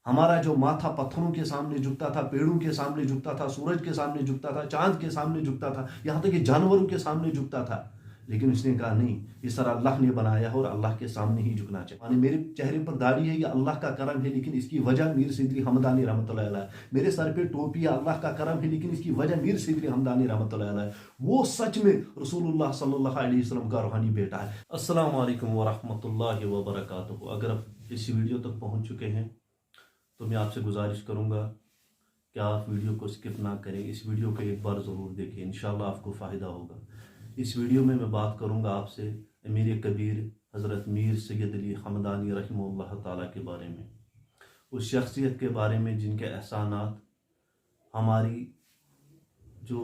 हमारा जो माथा पत्थरों के सामने झुकता था, पेड़ों के सामने झुकता था, सूरज के सामने झुकता था, चांद के सामने झुकता था, यहाँ तक कि जानवरों के सामने झुकता था। लेकिन उसने कहा नहीं, इस तरह अल्लाह ने बनाया है और अल्लाह के सामने ही झुकना चाहिए। मेरे चेहरे पर दाढ़ी है, ये अल्लाह का करम है, लेकिन इसकी वजह मीर सिदरी हमदानी रहमतुल्लाह अलैह। मेरे सर पे टोपी है, अल्लाह का करम है, लेकिन इसकी वजह मीर सिदरी हमदानी रहमतुल्लाह अलैह। वो सच में रसूलुल्लाह सल्लल्लाहु अलैहि वसल्लम का रूहानी बेटा है। अस्सलाम वालेकुम व रहमतुल्लाहि व बरकातुहू। अगर आप इस वीडियो तक पहुंच चुके हैं तो मैं आपसे गुजारिश करूंगा कि आप वीडियो को स्किप ना करें, इस वीडियो को एक बार ज़रूर देखें, इंशाल्लाह आपको फ़ायदा होगा। इस वीडियो में मैं बात करूंगा आपसे अमीर कबीर हज़रत मीर सैयद अली हमदानी रहमतुल्लाह ताला के बारे में, उस शख्सियत के बारे में जिनके एहसानात हमारी जो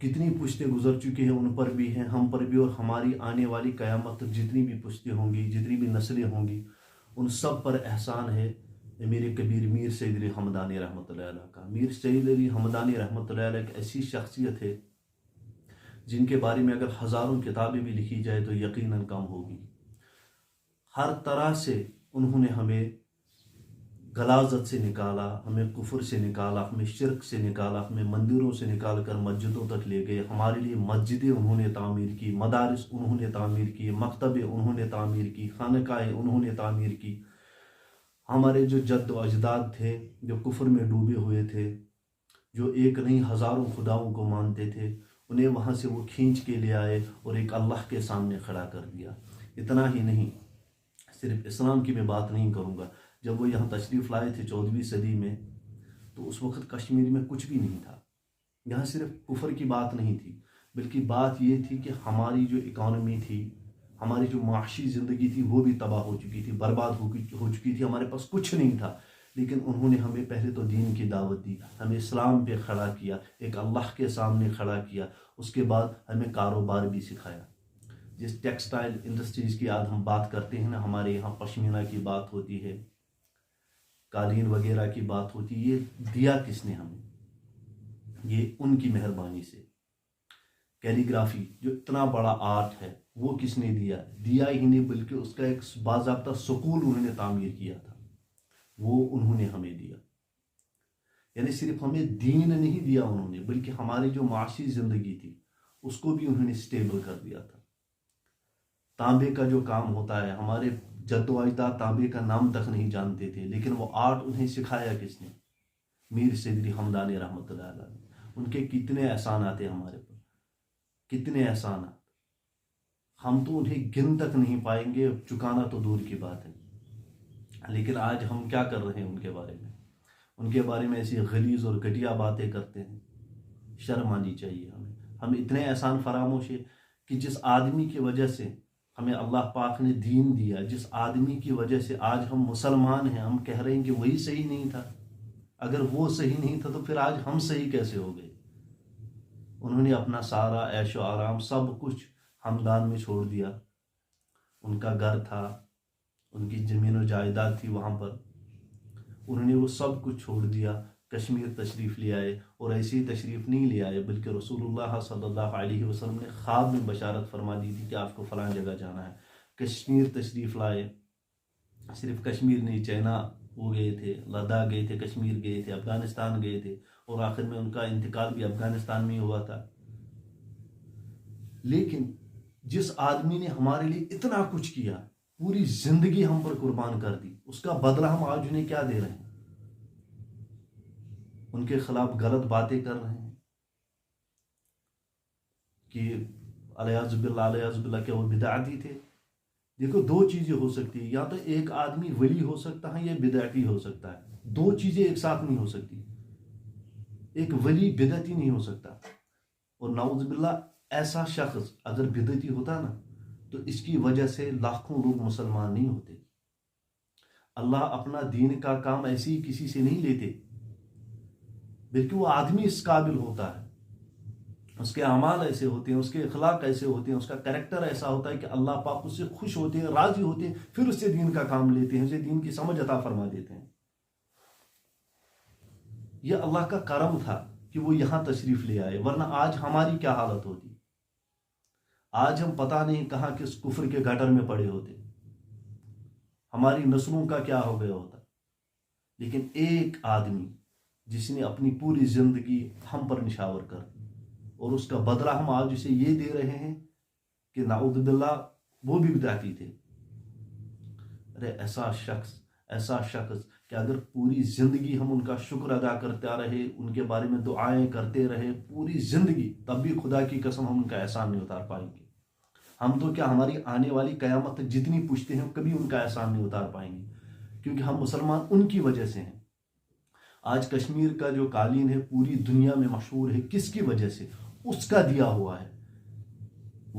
कितनी पुश्तें गुजर चुकी हैं उन पर भी हैं, हम पर भी, और हमारी आने वाली क़यामत तक जितनी भी पुश्तें होंगी, जितनी भी नस्लें होंगी, उन सब पर एहसान है मेरे कबीर मीर सैयद अली हमदानी रहमतुल्लाह अलैह का। मीर सैयद अली हमदानी रहमतुल्लाह अलैह एक ऐसी शख्सियत है जिनके बारे में अगर हज़ारों किताबें भी लिखी जाए तो यकीनन कम होगी। हर तरह से उन्होंने हमें गलाजत से निकाला, हमें कुफर से निकाला, हमें शिरक से निकाला, हमें मंदिरों से निकाल कर मस्जिदों तक ले गए। हमारे लिए मस्जिदें उन्होंने तामीर की, मदारिस उन्होंने तामीर की, मकतबें उन्होंने तामीर की, खानकाएँ उन्होंने तामीर की। हमारे जो जद्द व अजदाद थे जो कुफर में डूबे हुए थे, जो एक नहीं हज़ारों खुदाओं को मानते थे, उन्हें वहाँ से वो खींच के ले आए और एक अल्लाह के सामने खड़ा कर दिया। इतना ही नहीं, सिर्फ इस्लाम की मैं बात नहीं करूँगा। जब वो यहाँ तशरीफ़ लाए थे 14वीं सदी में, तो उस वक़्त कश्मीर में कुछ भी नहीं था। यहाँ सिर्फ कुफर की बात नहीं थी, बल्कि बात ये थी कि हमारी जो इकॉनमी थी, हमारी जो माशी ज़िंदगी थी, वो भी तबाह हो चुकी थी, बर्बाद हो चुकी थी। हमारे पास कुछ नहीं था। लेकिन उन्होंने हमें पहले तो दीन की दावत दी, हमें इस्लाम पे खड़ा किया, एक अल्लाह के सामने खड़ा किया। उसके बाद हमें कारोबार भी सिखाया। जिस टेक्सटाइल इंडस्ट्रीज़ की आज हम बात करते हैं ना, हमारे यहाँ पश्मीना की बात होती है, कालीन वगैरह की बात होती है, ये दिया किसने हमें? ये उनकी मेहरबानी से। कैलीग्राफी जो इतना बड़ा आर्ट है, वो किसने दिया? दिया ही नहीं, बल्कि उसका एक बाज़ाब्ता स्कूल उन्होंने तामीर किया था, वो उन्होंने हमें दिया। यानी सिर्फ हमें दीन नहीं दिया उन्होंने, बल्कि हमारी जो माशी ज़िंदगी थी उसको भी उन्होंने स्टेबल कर दिया था। तांबे का जो काम होता है, हमारे जद्दोजदाद तांबे का नाम तक नहीं जानते थे, लेकिन वो आर्ट उन्हें सिखाया किसने? मीर सैयद अली हमदानी रहमतुल्लाह अलैह। उनके कितने एहसानात हैं हमारे पर, कितने एहसानात, हम तो उन्हें गिन तक नहीं पाएंगे, चुकाना तो दूर की बात है। लेकिन आज हम क्या कर रहे हैं उनके बारे में? उनके बारे में ऐसी गलीज और घटिया बातें करते हैं। शर्म आनी चाहिए हमें। हम इतने एहसान फरामोश है कि जिस आदमी की वजह से हमें अल्लाह पाक ने दीन दिया, जिस आदमी की वजह से आज हम मुसलमान हैं, हम कह रहे हैं कि वही सही नहीं था। अगर वो सही नहीं था तो फिर आज हम सही कैसे हो गए? उन्होंने अपना सारा ऐशो आराम सब कुछ हमदान में छोड़ दिया। उनका घर था, उनकी ज़मीन और जायदाद थी, वहाँ पर उन्होंने वो सब कुछ छोड़ दिया, कश्मीर तशरीफ़ ले आए। और ऐसी तशरीफ़ नहीं ले आए, बल्कि रसूलुल्लाह सल्लल्लाहु अलैहि वसल्लम ने ख्वाब में बशारत फरमा दी थी कि आपको फ़लाँ जगह जाना है। कश्मीर तशरीफ़ लाए। सिर्फ कश्मीर नहीं, चाइना वो गए थे, लद्दाख गए थे, कश्मीर गए थे, अफ़गानिस्तान गए थे, और आखिर में उनका इंतकाल भी अफ़गानिस्तान में ही हुआ था। लेकिन जिस आदमी ने हमारे लिए इतना कुछ किया, पूरी जिंदगी हम पर कुर्बान कर दी, उसका बदला हम आज उन्हें क्या दे रहे हैं? उनके खिलाफ गलत बातें कर रहे हैं कि अलयाज़ुबिल्लाह के वो बिदअती थे। देखो, दो चीजें हो सकती है, या तो एक आदमी वली हो सकता है या बिदअती हो सकता है। दो चीजें एक साथ नहीं हो सकती। एक वली बिदअती नहीं हो सकता, और नाउज़ुबिल्लाह ऐसा शख्स अगर बिदअती होता ना, तो इसकी वजह से लाखों लोग मुसलमान नहीं होते। अल्लाह अपना दीन का काम ऐसे ही किसी से नहीं लेते, बल्कि वो आदमी इस काबिल होता है, उसके अमाल ऐसे होते हैं, उसके अखलाक ऐसे होते हैं, उसका कैरेक्टर ऐसा होता है कि अल्लाह पाक उससे खुश होते हैं, राजी होते हैं, फिर उससे दीन का काम लेते हैं, उसे दीन की समझ अता फरमा देते हैं। यह अल्लाह का करम था कि वो यहाँ तशरीफ ले आए, वरना आज हमारी क्या हालत होती? आज हम पता नहीं कहाँ किस कुफर के गटर में पड़े होते, हमारी नस्लों का क्या हो गया होता। لیکن ایک آدمی جس نے اپنی پوری زندگی ہم پر نشاور کر اور اس کا بدلہ ہم آج اسے یہ دے رہے ہیں کہ نعوذ باللہ وہ بھی بدعتی تھے. ارے ایسا شخص کہ اگر پوری زندگی ہم ان کا شکر ادا کرتے رہے، ان کے بارے میں دعائیں کرتے رہے پوری زندگی، تب بھی خدا کی قسم ہم ان کا احسان نہیں اتار پائیں گے. ہم تو کیا ہماری آنے والی قیامت تک جتنی پوچھتے ہیں کبھی ان کا احسان نہیں اتار پائیں گے، کیونکہ ہم مسلمان ان کی وجہ سے ہیں. آج کشمیر کا جو قالین ہے پوری دنیا میں مشہور ہے، کس کی وجہ سے؟ اس کا دیا ہوا ہے.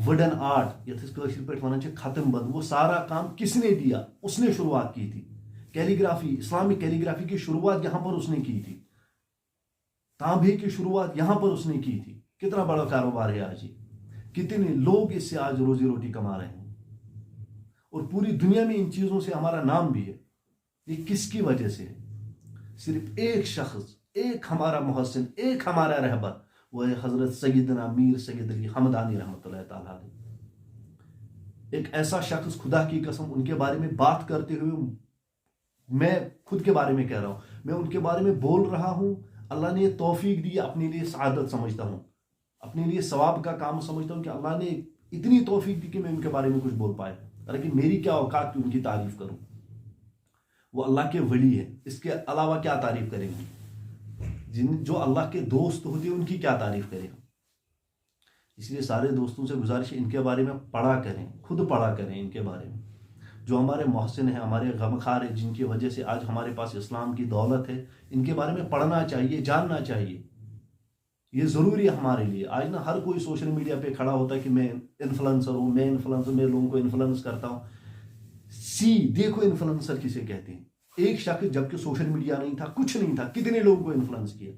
وڈن آرٹ یتھ کاشر پہ ونان ختم بند، وہ سارا کام کس نے دیا؟ اس نے شروعات کی تھی. کیلیگرافی، اسلامک کیلیگرافی کی شروعات یہاں پر اس نے کی تھی. تانبے کی شروعات یہاں پر اس نے کی تھی. کتنا بڑا کاروبار ہے آج یہ، کتنے لوگ اس سے آج روزی روٹی کما رہے ہیں، اور پوری دنیا میں ان چیزوں سے ہمارا نام بھی ہے. یہ کس کی وجہ سے ہے؟ صرف ایک شخص، ایک ہمارا محسن، ایک ہمارا رہبر، وہ ہے حضرت سیدنا میر سید علی حمدانی رحمۃ اللہ تعالیٰ علیہ. ایک ایسا شخص، خدا کی قسم ان کے بارے میں بات کرتے ہوئے میں خود کے بارے میں کہہ رہا ہوں، میں ان کے بارے میں بول رہا ہوں، اللہ نے یہ توفیق دی، اپنے لیے سعادت سمجھتا ہوں، اپنے لیے ثواب کا کام سمجھتا ہوں کہ اللہ نے اتنی توفیق دی کہ میں ان کے بارے میں کچھ بول پایا. لیکن میری کیا اوقات کہ ان کی تعریف کروں؟ وہ اللہ کے ولی ہے، اس کے علاوہ کیا تعریف کریں گے؟ جو اللہ کے دوست ہوتے ہیں ان کی کیا تعریف کریں؟ اس لیے سارے دوستوں سے گزارش ہے ان کے بارے میں پڑھا کریں، خود پڑھا کریں ان کے بارے میں. جو ہمارے محسن ہیں، ہمارے غمخوار ہیں، جن کی وجہ سے آج ہمارے پاس اسلام کی دولت ہے، ان کے بارے میں پڑھنا چاہیے، جاننا چاہیے. یہ ضروری ہے ہمارے لیے. آج نا ہر کوئی سوشل میڈیا پہ کھڑا ہوتا ہے کہ میں انفلوئنسر ہوں، میں لوگوں کو انفلوئنس کرتا ہوں. دیکھو انفلوئنسر کسے کہتے ہیں؟ ایک شخص جبکہ سوشل میڈیا نہیں تھا، کچھ نہیں تھا، کتنے لوگوں کو انفلوئنس کیا.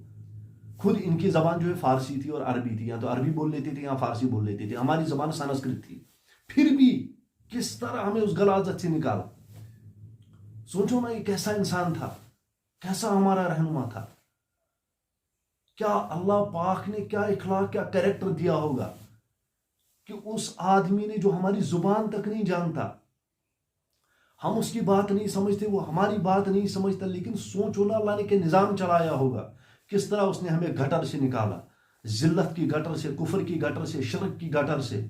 خود ان کی زبان جو ہے فارسی تھی اور عربی تھی، یا تو عربی بول لیتے تھے یا فارسی بول لیتے تھے. ہماری زبان سنسکرت تھی، پھر بھی کس طرح ہمیں اس غلاظت سے نکالا. سوچو نا یہ کیسا انسان تھا، کیسا ہمارا رہنما تھا. کیا اللہ پاک نے کیا اخلاق، کیا کریکٹر دیا ہوگا کہ اس آدمی نے، جو ہماری زبان تک نہیں جانتا، ہم اس کی بات نہیں سمجھتے، وہ ہماری بات نہیں سمجھتا، لیکن سوچو نا اللہ نے کہ نظام چلایا ہوگا، کس طرح اس نے ہمیں گٹر سے نکالا، ذلت کی گٹر سے، کفر کی گٹر سے، شرک کی گٹر سے.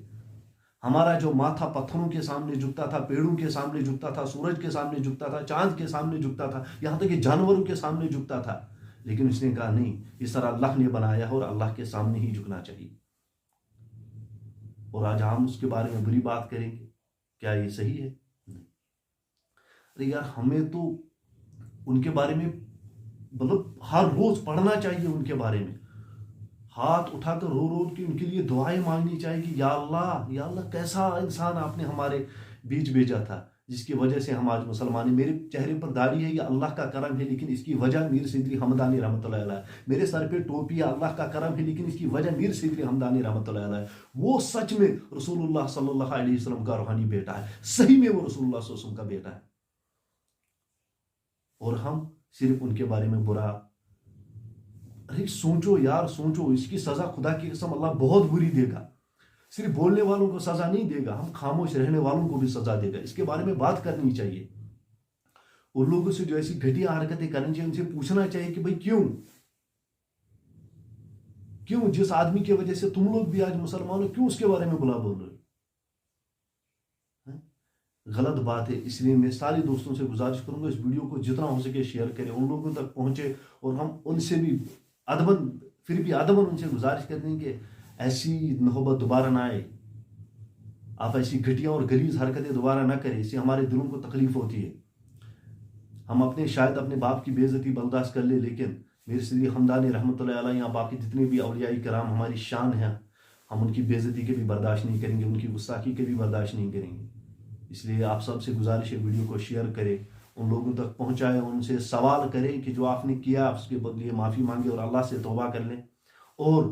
ہمارا جو ماتھا پتھروں کے سامنے جھکتا تھا، پیڑوں کے سامنے جھکتا تھا، سورج کے سامنے جھکتا تھا، چاند کے سامنے جھکتا تھا، یہاں تک کہ جانوروں کے سامنے جھکتا تھا. لیکن اس نے کہا نہیں، اس طرح اللہ نے بنایا ہے اور اللہ کے سامنے ہی جھکنا چاہیے. اور آج ہم اس کے بارے میں بری بات کریں گے، کیا یہ صحیح ہے؟ نہیں. ارے یار ہمیں تو ان کے بارے میں مطلب ہر روز پڑھنا چاہیے، ان کے بارے میں ہاتھ اٹھا کر رو رو کے ان کے لیے دعائیں مانگنی چاہیے کہ یا اللہ کیسا انسان آپ نے ہمارے بیچ بھیجا تھا، جس کی وجہ سے ہم آج مسلمان ہیں. میرے چہرے پر داڑھی ہے، یہ اللہ کا کرم ہے، لیکن اس کی وجہ میر سید علی حمدانی رحمۃ اللہ علیہ. میرے سر پہ ٹوپی ہے، اللہ کا کرم ہے، لیکن اس کی وجہ میر سید علی حمدانی رحمۃ اللہ علیہ. وہ سچ میں رسول اللہ صلی اللہ علیہ وسلم کا روحانی بیٹا ہے، صحیح میں وہ رسول اللہ صلی اللہ علیہ وسلم کا بیٹا ہے. اور ہم صرف ان کے بارے میں برا. ارے سوچو یار، سوچو، اس کی سزا خدا کی قسم اللہ بہت بری دے گا. صرف بولنے والوں کو سزا نہیں دے گا، ہم خاموش رہنے والوں کو بھی سزا دے گا. اس کے بارے میں بات کرنی چاہیے. اور لوگوں سے جو ایسی گھٹیا حرکتیں کرنی چاہیے، ان سے پوچھنا چاہیے کہ بھائی کیوں جس آدمی کی وجہ سے تم لوگ بھی آج مسلمان ہو، کیوں اس کے بارے میں بلا بول رہے ہو؟ غلط بات ہے. اس لیے میں سارے دوستوں سے گزارش کروں گا اس ویڈیو کو جتنا ہو سکے شیئر کریں، ان لوگوں تک پہنچے، اور ہم ان سے بھی ادباً ان سے گزارش کرتے ہیں کہ ایسی نوبت دوبارہ نہ آئے. آپ ایسی گھٹیا اور غلیظ حرکتیں دوبارہ نہ کریں، اس سے ہمارے دلوں کو تکلیف ہوتی ہے. ہم شاید اپنے باپ کی بے عزتی برداشت کر لیں، لیکن میر سید علی حمدانی رحمۃ اللہ علیہ یا باقی جتنے بھی اولیاء کرام ہماری شان ہیں، ہم ان کی بے عزتی کے بھی برداشت نہیں کریں گے، ان کی گستاخی کے بھی برداشت نہیں کریں گے. اس لیے آپ سب سے گزارش ہے ویڈیو کو شیئر کریں، ان لوگوں تک پہنچائیں، ان سے سوال کریں کہ جو آپ نے کیا اس کے بدلے معافی مانگے اور اللہ سے توبہ کر لیں، اور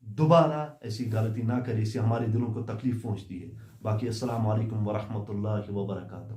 دوبارہ ایسی غلطی نہ کریں، اس سے ہمارے دلوں کو تکلیف پہنچتی ہے. باقی السلام علیکم ورحمۃ اللہ وبرکاتہ.